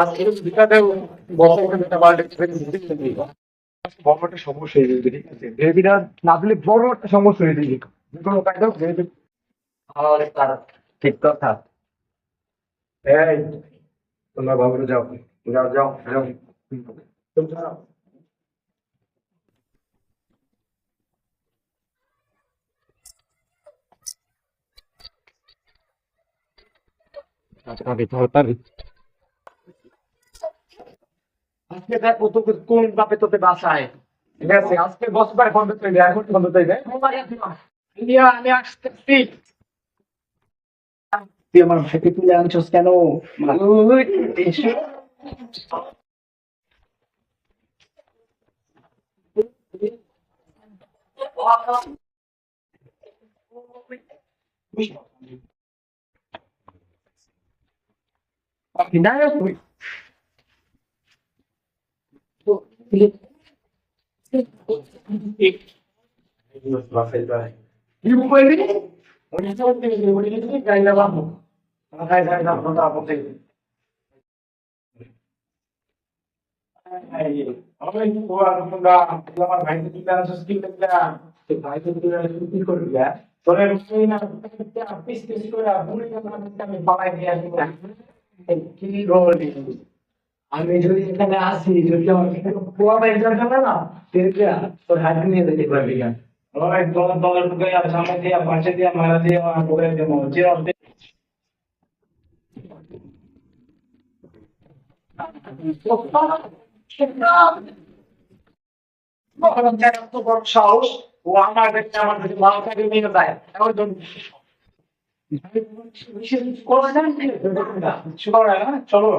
আজকে দুটাতে বড় একটা বার্থডে বড় একটা সমস্যা হয়ে যাবে, ঠিক আছে? ভেবিটা না দিলে বড় একটা সমস্যা হয়ে যাবে। যে কোনো উপায় দাও ভেবে। আর তার ঠিক কথা। এই তোমরা বাবুরে যাও, যাও যাও যাও। তুমি যাও। তাড়াতাড়ি আজকে দেখো তোকে কোন বাপে তোকে বাসায়, ঠিক আছে? আজকে বসবার বন্ধ চাইবে, এখন বন্ধ চাইবে। ইন্ডিয়া আমি আসতেছি। তুই আমার ভাইকে তুলে আনছস কেন? ওই, এসো। বিনায়ক তুই কি বললি? উনি তো উনি গাইলা বাবু খাই খাই না কথা বলতে। আমি তোমরা আমার ভাইকে তুলে আনছিস কি দেখলা? তো ভাইকে তুলে আনছিস কি করবি? তোরে রুই না পিস পিস করে বুড়ি আমি পালাই দিয়ে আসবো। কি বলি? আমি যদি এখানে আসি, যদি আমার পোয়া বাইরে যাবে না, তেরিয়া তোর হাত নিয়ে যেতে পারবি না। ওই দল দল ঢুকে সামনে দিয়ে পাশে দিয়ে মারা দিয়ে আমার করে দেবো যে অর্ধেক এত বড় সাহস, ও আমার কাছে আমার কাছে মাল কাটে নিয়ে যায় এখন তো করে দেন কিছু করা না, চলো।